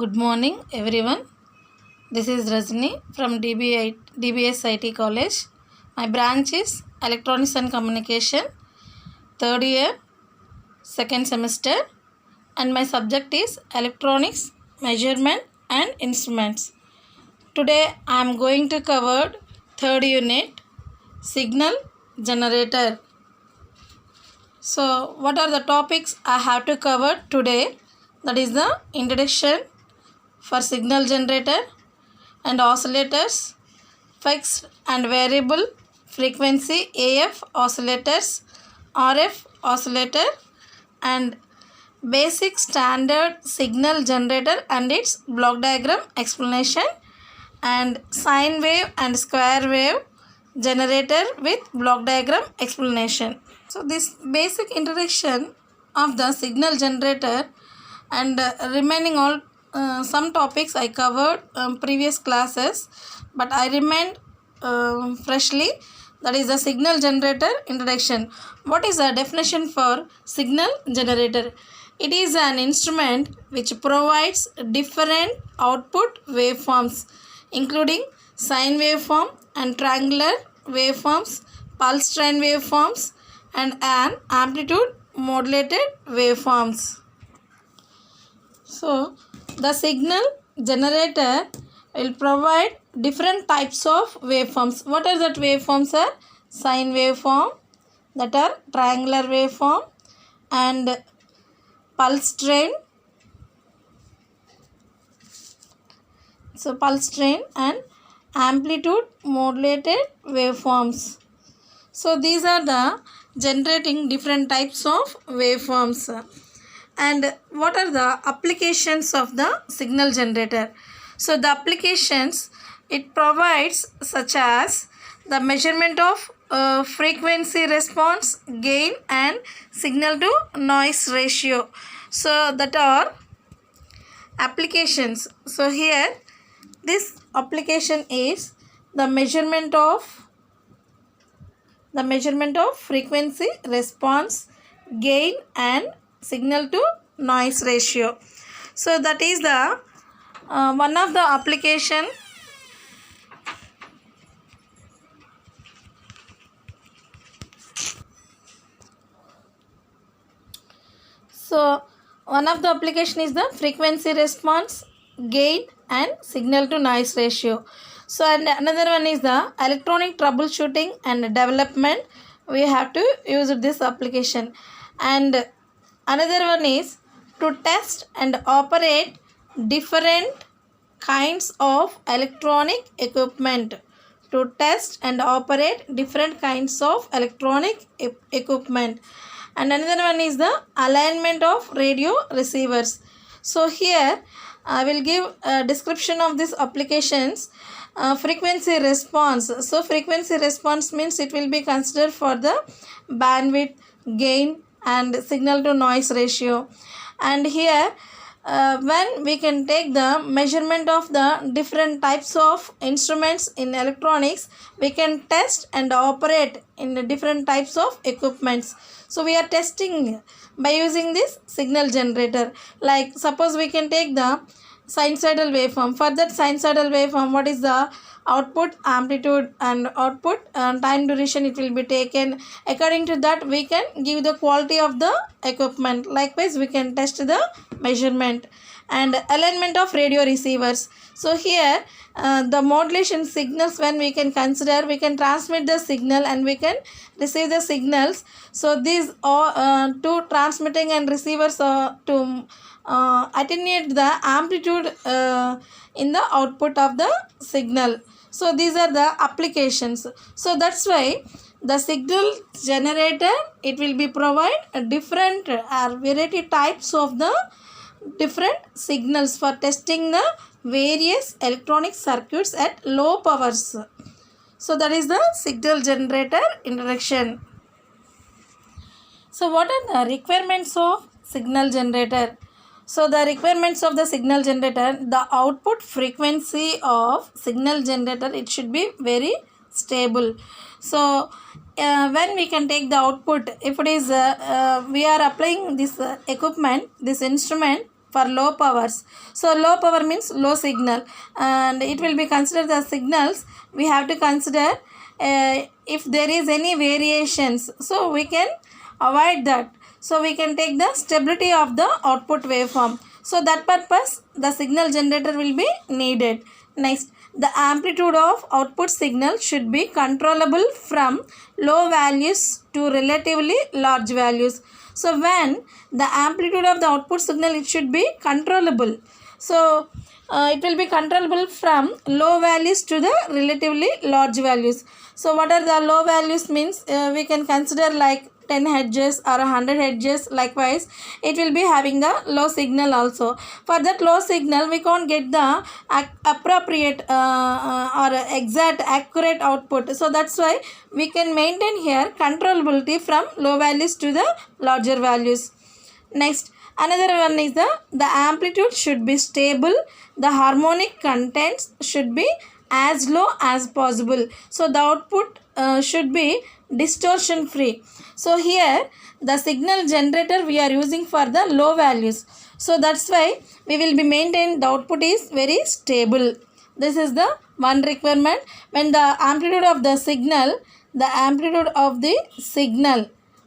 Good morning, everyone. This is Rajini from DBSIT College. My branch is Electronics and Communication, third year, second semester, and my subject is Electronics, Measurement and Instruments. Today I am going to cover third unit, Signal Generator. So, what are the topics I have to cover today? That is the introduction for signal generator and oscillators, fixed and variable frequency AF oscillators, RF oscillator, and basic standard signal generator and its block diagram explanation, and sine wave and square wave generator with block diagram explanation. So this basic introduction of the signal generator and remaining all some topics I covered previous classes, but I remained freshly, that is the signal generator introduction. What is the definition for signal generator? It is an instrument which provides different output waveforms including sine waveform and triangular waveforms, pulse train waveforms, and an amplitude modulated waveforms. So, the signal generator will provide different types of waveforms. What are that waveforms? Are sine waveform, that are triangular waveform, and pulse train. So, pulse train and amplitude modulated waveforms. So, these are the generating different types of waveforms. And what are the applications of the signal generator? So the applications it provides such as the measurement of frequency response, gain, and signal to noise ratio. So that are applications. So here this application is the measurement of frequency response, gain, and signal to noise ratio. So that is the one of the application. So one of the application is the frequency response, gain, and signal to noise ratio. So and another one is the electronic troubleshooting and development. We have to use this application. And another one is to test and operate different kinds of electronic equipment. To test and operate different kinds of electronic equipment. And another one is the alignment of radio receivers. So here I will give a description of these applications. Frequency response. So frequency response means it will be considered for the bandwidth, gain, and signal to noise ratio. And here when we can take the measurement of the different types of instruments in electronics, we can test and operate in the different types of equipments. So we are testing by using this signal generator. Like suppose we can take the sinusoidal waveform. For that sinusoidal waveform, what is the output, amplitude, and output time duration it will be taken. According to that we can give the quality of the equipment. Likewise we can test the measurement. And alignment of radio receivers. So here the modulation signals, when we can consider, we can transmit the signal and we can receive the signals. So these are two transmitting and receivers to attenuate the amplitude in the output of the signal. So these are the applications. So that's why the signal generator, it will be provide different variety types of the different signals for testing the various electronic circuits at low powers. So that is the signal generator introduction. So what are the requirements of signal generator? So the requirements of the signal generator, the output frequency of signal generator, it should be very stable. So when we can take the output, if it is we are applying this equipment, this instrument for low powers. So low power means low signal, and it will be considered as signals. We have to consider if there is any variations, so we can avoid that. So we can take the stability of the output waveform. So that purpose the signal generator will be needed. Next, the amplitude of output signal should be controllable from low values to relatively large values. So when the amplitude of the output signal, it should be controllable. So it will be controllable from low values to the relatively large values. So what are the low values means? We can consider like 10 hertz or 100 hertz. Likewise, it will be having the low signal also. For that low signal, we can't get the appropriate or exact accurate output. So that's why we can maintain here controllability from low values to the larger values. Next, another one is the amplitude should be stable. The harmonic contents should be as low as possible. So the output should be distortion free. So here the signal generator we are using for the low values. So that's why we will be maintaining the output is very stable. This is the one requirement. When the amplitude of the signal,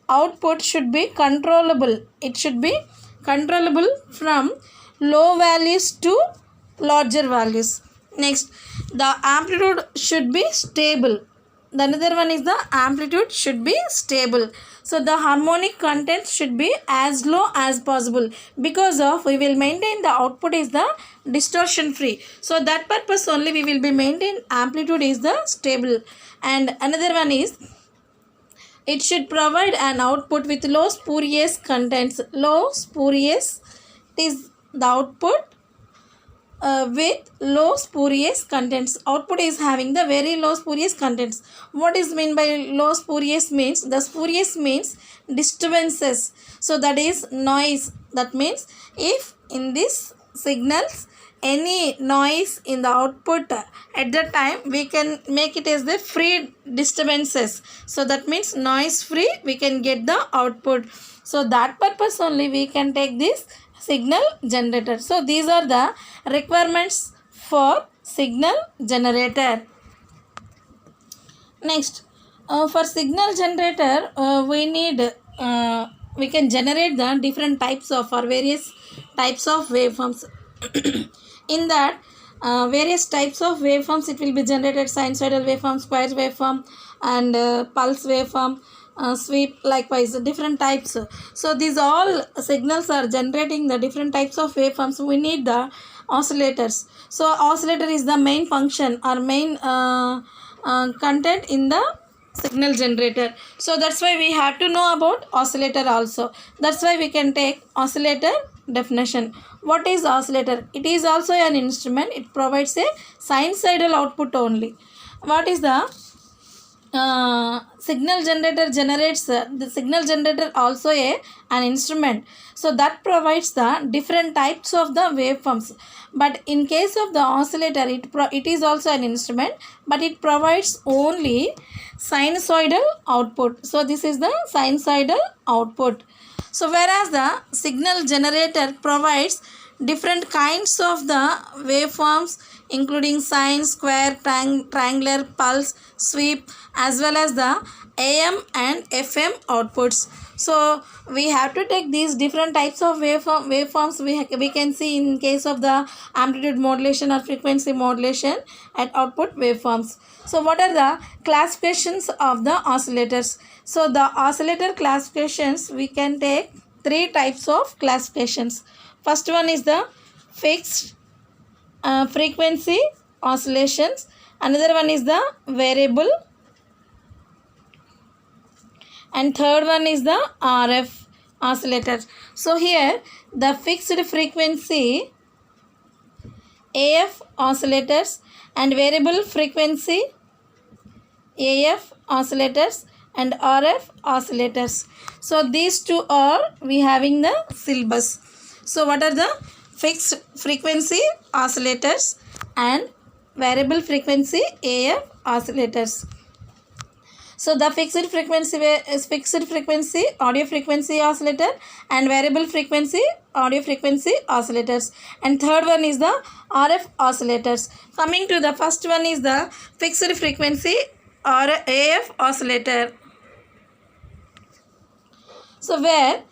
output should be controllable. It should be controllable from low values to larger values. Next, the amplitude should be stable. The another one is the amplitude should be stable. So the harmonic content should be as low as possible, because of we will maintain the output is the distortion free. So that purpose only we will be maintain amplitude is the stable. And another one is it should provide an output with low spurious contents. Low spurious is the output with low spurious contents. Output is having the very low spurious contents. What is meant by low spurious means? The spurious means disturbances. So that is noise. That means if in this signals any noise in the output, at that time we can make it as the free disturbances. So that means noise free we can get the output. So that purpose only we can take this signal generator. So these are the requirements for signal generator. Next, for signal generator we can generate the different types of or various types of waveforms. In that various types of waveforms it will be generated: sinusoidal waveform, square waveform, and pulse waveform, sweep, likewise different types. So these all signals are generating the different types of waveforms. We need the oscillators. So oscillator is the main function or main content in the signal generator. So that's why we have to know about oscillator also. That's why we can take oscillator definition. What is oscillator? It is also an instrument. It provides a sinusoidal output only. What is the signal generator? Generates the signal generator also an instrument. So that provides the different types of the waveforms. But in case of the oscillator, it is also an instrument, but it provides only sinusoidal output. So this is the sinusoidal output. So whereas the signal generator provides different kinds of the waveforms, including sine, square, triangular, pulse, sweep, as well as the AM and FM outputs. So we have to take these different types of waveforms. We can see in case of the amplitude modulation or frequency modulation at output waveforms. So what are the classifications of the oscillators? So the oscillator classifications, we can take three types of classifications. First one is the fixed frequency oscillations. Another one is the variable, and third one is the RF oscillator. So here the fixed frequency AF oscillators and variable frequency AF oscillators and RF oscillators. So these two are we having the syllabus. So what are the fixed frequency oscillators and variable frequency AF oscillators? So the fixed frequency audio frequency oscillator and variable frequency audio frequency oscillators. And third one is the RF oscillators. Coming to the first one is the fixed frequency or AF oscillator. So where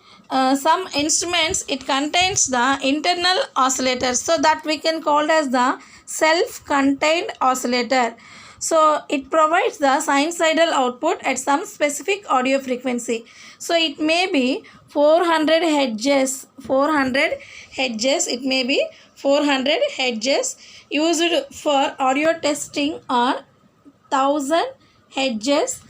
some instruments it contains the internal oscillator, so that we can call as the self-contained oscillator. So it provides the sinusoidal output at some specific audio frequency. So it may be 400 hertz, it may be 400 hertz used for audio testing, or 1000 hertz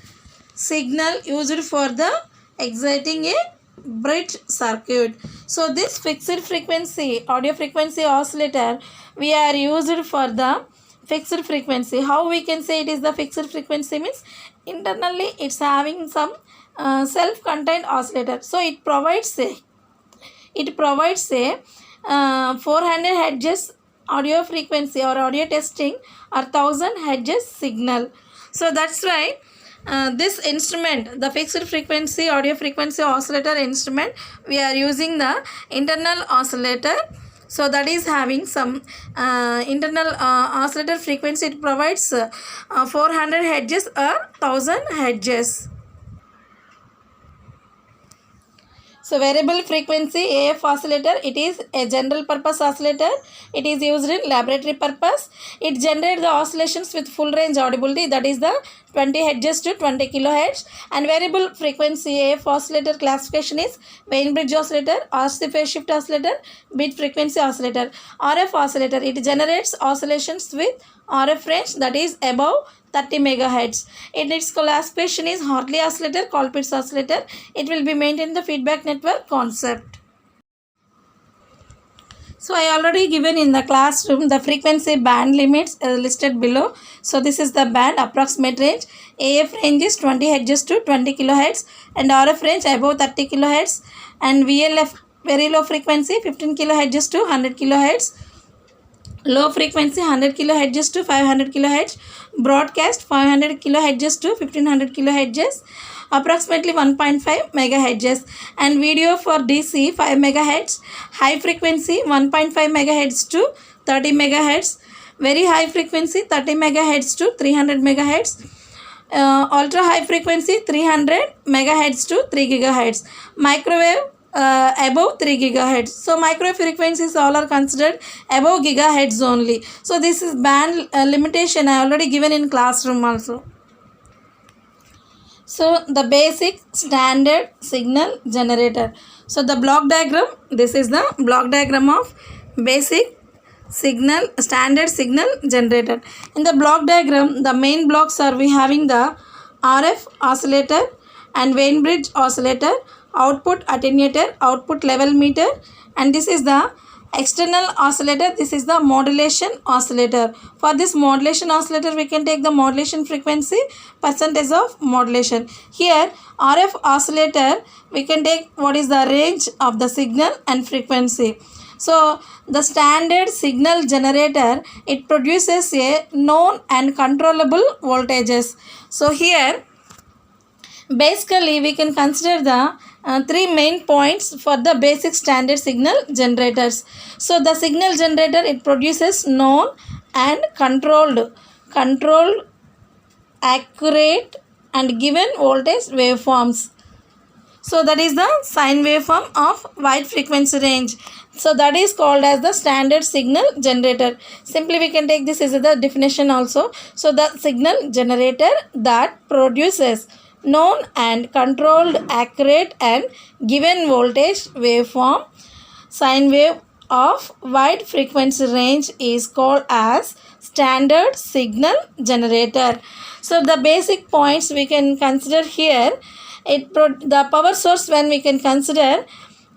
signal used for the exciting a bridge circuit. So this fixed frequency audio frequency oscillator we are used for the fixed frequency. How we can say it is the fixed frequency means internally it's having some self-contained oscillator. So it provides a 400 hertz audio frequency or audio testing or 1000 hertz signal. So that's why this instrument, the fixed frequency audio frequency oscillator instrument, we are using the internal oscillator. So that is having some internal oscillator frequency. It provides 400 hertz or 1000 hertz. So variable frequency AF oscillator, it is a general purpose oscillator. It is used in laboratory purpose. It generates the oscillations with full range audibility, that is the 20 Hz to 20 kHz. And variable frequency AF oscillator classification is Wien bridge oscillator, RC phase shift oscillator, beat frequency oscillator. RF oscillator, it generates oscillations with RF range, that is above 30 megahertz. In its classification is Hartley oscillator, Colpitt's oscillator. It will be maintained the feedback network concept. So I already given in the classroom the frequency band limits listed below. So this is the band approximate range. AF range is 20 Hz to 20 kHz and RF range above 30 kHz, and VLF very low frequency 15 kHz to 100 kHz. Low frequency 100 kHz to 500 kHz, broadcast 500 kHz to 1500 kHz, approximately 1.5 MHz, and video for DC 5 MHz, high frequency 1.5 MHz to 30 MHz, very high frequency 30 MHz to 300 MHz, ultra high frequency 300 MHz to 3 GHz, microwave above 3 GHz. So microwave frequencies all are considered above gigahertz only. So this is band limitation I already given in classroom also. So the basic standard signal generator. So the block diagram, this is the block diagram of basic signal standard signal generator. In the block diagram, the main blocks are we having the RF oscillator and Wien bridge oscillator, output attenuator, output level meter, and this is the external oscillator, this is the modulation oscillator. For this modulation oscillator we can take the modulation frequency, percentage of modulation. Here RF oscillator we can take what is the range of the signal and frequency. So the standard signal generator, it produces a known and controllable voltages. So here basically we can consider the three main points for the basic standard signal generators. So the signal generator, it produces known and controlled, accurate and given voltage waveforms. So that is the sine waveform of wide frequency range. So that is called as the standard signal generator. Simply we can take this as the definition also. So the signal generator that produces known and controlled, accurate and given voltage waveform, sine wave of wide frequency range is called as standard signal generator. So the basic points we can consider here, the power source when we can consider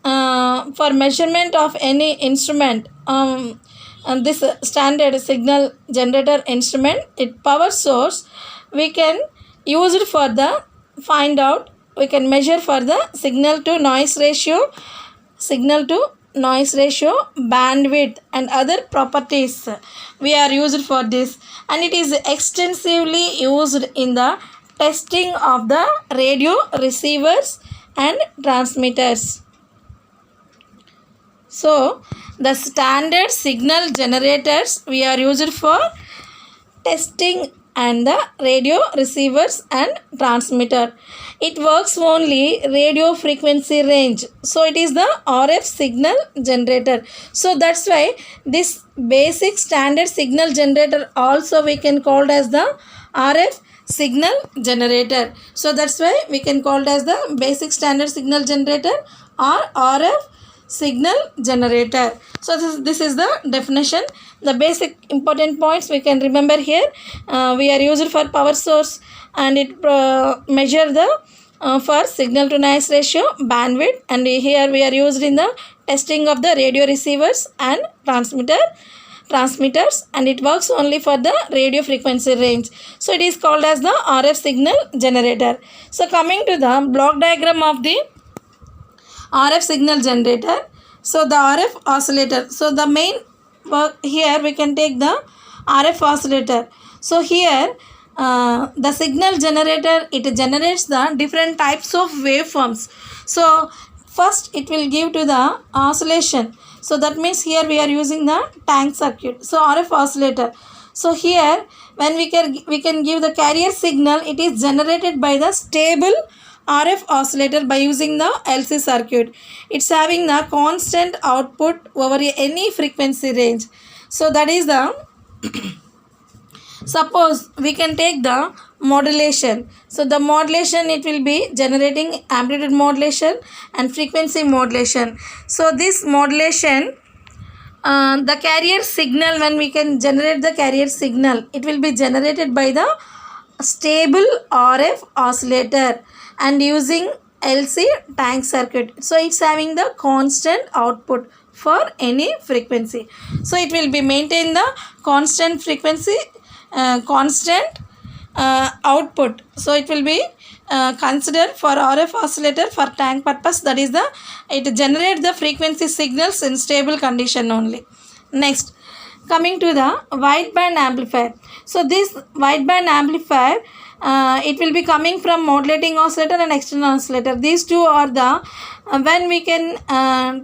for measurement of any instrument, and this standard signal generator instrument, it power source we can use it for the find out, we can measure for the signal to noise ratio, bandwidth and other properties we are used for this, and it is extensively used in the testing of the radio receivers and transmitters. So the standard signal generators we are used for testing and the radio receivers and transmitter. It works only radio frequency range. So it is the RF signal generator. So that's why this basic standard signal generator also we can call it as the RF signal generator. So that's why we can call it as the basic standard signal generator or RF signal generator. So this is the definition. The basic important points we can remember here. We are used for power source and it measure the for signal to noise ratio, bandwidth, and here we are used in the testing of the radio receivers and transmitters, and it works only for the radio frequency range. So it is called as the RF signal generator. So coming to the block diagram of the RF signal generator. So the RF oscillator. So the main work here we can take the RF oscillator. So here the signal generator, it generates the different types of waveforms. So first it will give to the oscillation. So that means here we are using the tank circuit. So RF oscillator. So here when we can give the carrier signal, it is generated by the stable RF oscillator by using the LC circuit. It's having the constant output over any frequency range. So that is the suppose we can take the modulation. So the modulation, it will be generating amplitude modulation and frequency modulation. So this modulation, the carrier signal, when we can generate the carrier signal, it will be generated by the stable RF oscillator and using LC tank circuit. So it's having the constant output for any frequency. So it will be maintain the constant frequency, constant output. So it will be considered for RF oscillator for tank purpose. That is the, it generates the frequency signals in stable condition only. Next, coming to the wideband amplifier. So this wideband amplifier, it will be coming from modulating oscillator and external oscillator. These two are the when we can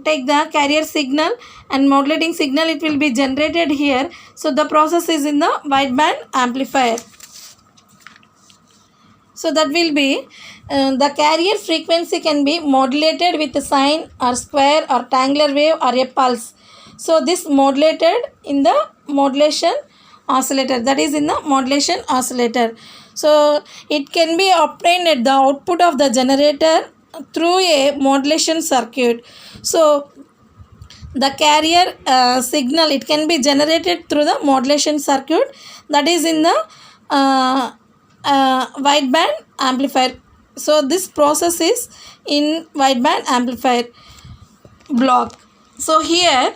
take the carrier signal and modulating signal, it will be generated here. So the process is in the wideband amplifier. So that will be the carrier frequency can be modulated with a sine or square or triangular wave or a pulse. So this modulated in the modulation oscillator, that is in the modulation oscillator. So it can be obtained at the output of the generator through a modulation circuit. So the carrier signal, it can be generated through the modulation circuit, that is in the wideband amplifier. So this process is in wideband amplifier block. So here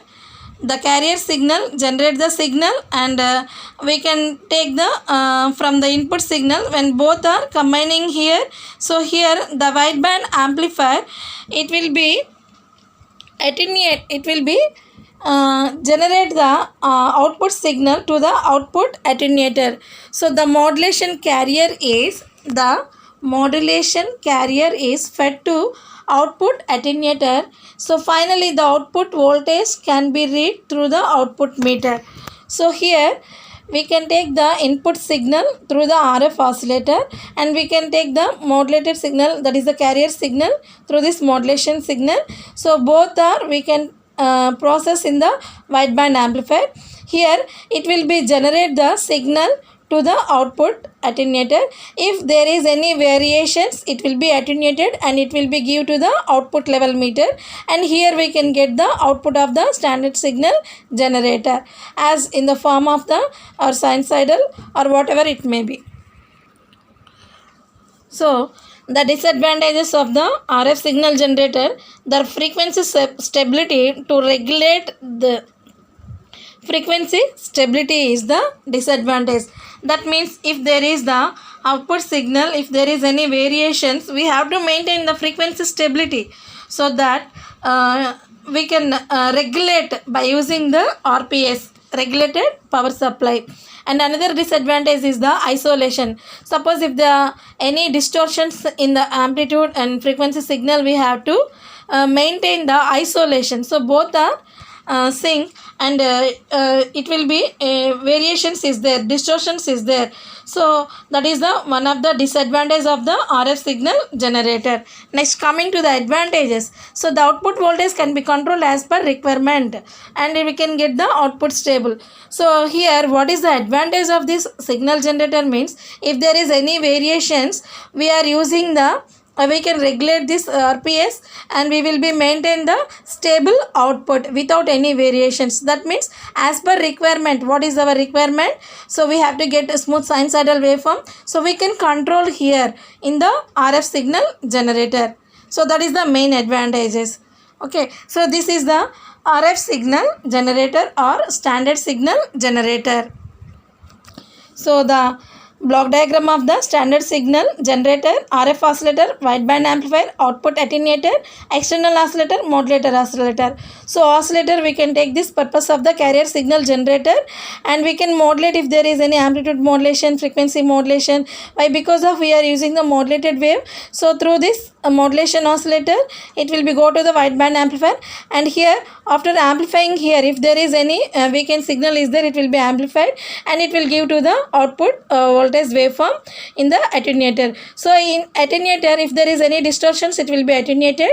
the carrier signal generate the signal and we can take the from the input signal when both are combining here. So here the wideband amplifier, it will be attenuate, it will be generate the output signal to the output attenuator. So the modulation carrier is fed to output attenuator. So finally the output voltage can be read through the output meter. So here we can take the input signal through the RF oscillator and we can take the modulated signal, that is the carrier signal, through this modulation signal. So both are we can process in the wideband amplifier. Here it will be generate the signal to the output attenuator. If there is any variations, it will be attenuated and it will be give to the output level meter, and here we can get the output of the standard signal generator as in the form of the or sinusoidal or whatever it may be. So the disadvantages of the RF signal generator, the frequency stability. To regulate the frequency stability is the disadvantage. That means if there is the output signal, if there is any variations, we have to maintain the frequency stability so that we can regulate by using the RPS, regulated power supply. And another disadvantage is the isolation. Suppose if there are any distortions in the amplitude and frequency signal, we have to maintain the isolation. So both are sync, and it will be variations is there, distortions is there. So that is the one of the disadvantage of the RF signal generator. Next, coming to the advantages. So the output voltage can be controlled as per requirement, and we can get the output stable. So here, what is the advantage of this signal generator means, if there is any variations, we are using the we can regulate this RPS, and we will be maintain the stable output without any variations. That means as per requirement. What is our requirement? So we have to get a smooth sinusoidal waveform, so we can control here in the RF signal generator. So that is the main advantages. Okay, so this is the RF signal generator or standard signal generator. So the block diagram of the standard signal generator: RF oscillator, wideband amplifier, output attenuator, external oscillator, modulator oscillator. So oscillator, we can take this purpose of the carrier signal generator, and we can modulate if there is any amplitude modulation, frequency modulation. Why? Because of we are using the modulated wave. So through this modulation oscillator, it will be go to the wideband amplifier, and here after amplifying here, if there is any weakened signal is there, it will be amplified, and it will give to the output voltage waveform in the attenuator. So in attenuator, if there is any distortions, it will be attenuated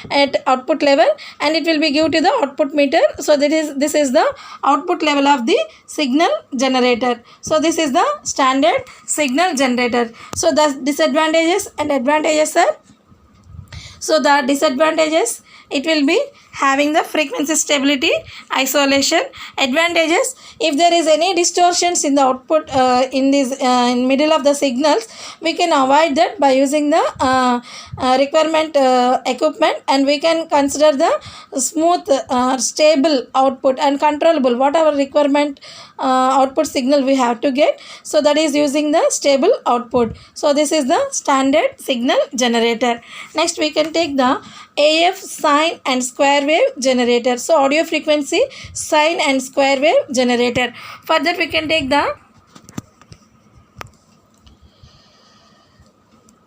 at output level, and it will be give to the output meter. So this is the output level of the signal generator. So this is the standard signal generator. So the disadvantages and advantages are, so the disadvantages, it will be having the frequency stability, isolation. Advantages, if there is any distortions in the output in this in middle of the signals, we can avoid that by using the requirement equipment, and we can consider the smooth stable output and controllable whatever requirement output signal we have to get. So that is using the stable output. So this is the standard signal generator. Next, we can take the AF sine and square wave generator. So audio frequency sine and square wave generator. For that, we can take the,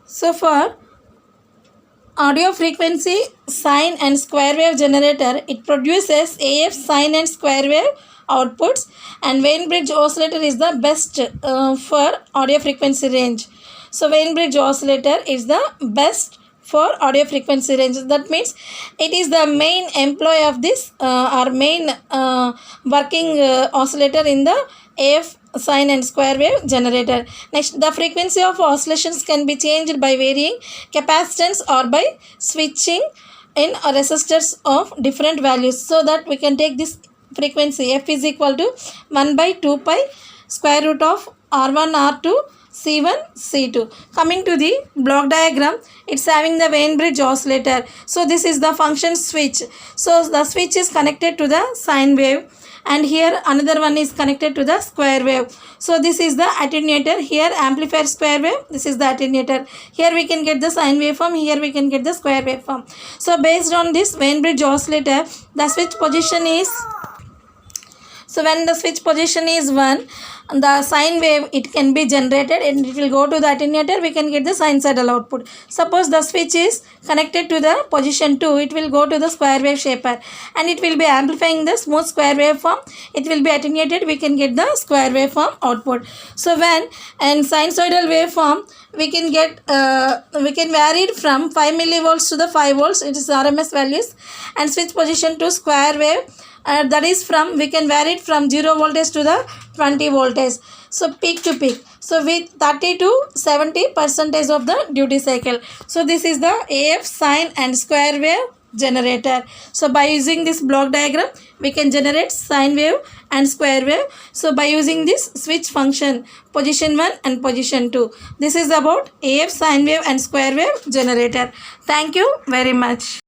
so for audio frequency sine and square wave generator, it produces AF sine and square wave outputs, and Wien bridge oscillator is the best for audio frequency range. So Wien bridge oscillator is the best for audio frequency range. That means it is the main employee of this or main working oscillator in the AF sine and square wave generator. Next, the frequency of oscillations can be changed by varying capacitance or by switching in resistors of different values. So that we can take this frequency F is equal to 1 by 2 pi square root of R1 R2 C1 C2. Coming to the block diagram, it's having the Wien bridge oscillator. So this is the function switch. So the switch is connected to the sine wave, and here another one is connected to the square wave. So this is the attenuator. Here amplifier square wave, this is the attenuator. Here we can get the sine waveform, here we can get the square waveform. So based on this Wien bridge oscillator, the switch position is, so when the switch position is 1, the sine wave, it can be generated and it will go to the attenuator, we can get the sinusoidal output. Suppose the switch is connected to the position 2, it will go to the square wave shaper, and it will be amplifying the smooth square waveform. It will be attenuated, we can get the square waveform output. So when in sinusoidal waveform, we can get we can vary it from 5 millivolts to the 5 volts, it is RMS values, and switch position to square wave, that is from, we can vary it from 0 voltage to the 20 voltage. So peak to peak, so with 30 to 70% of the duty cycle. So this is the AF sine and square wave generator. So by using this block diagram, we can generate sine wave and square wave. So by using this switch function position 1 and position 2. This is about AF sine wave and square wave generator. Thank you very much.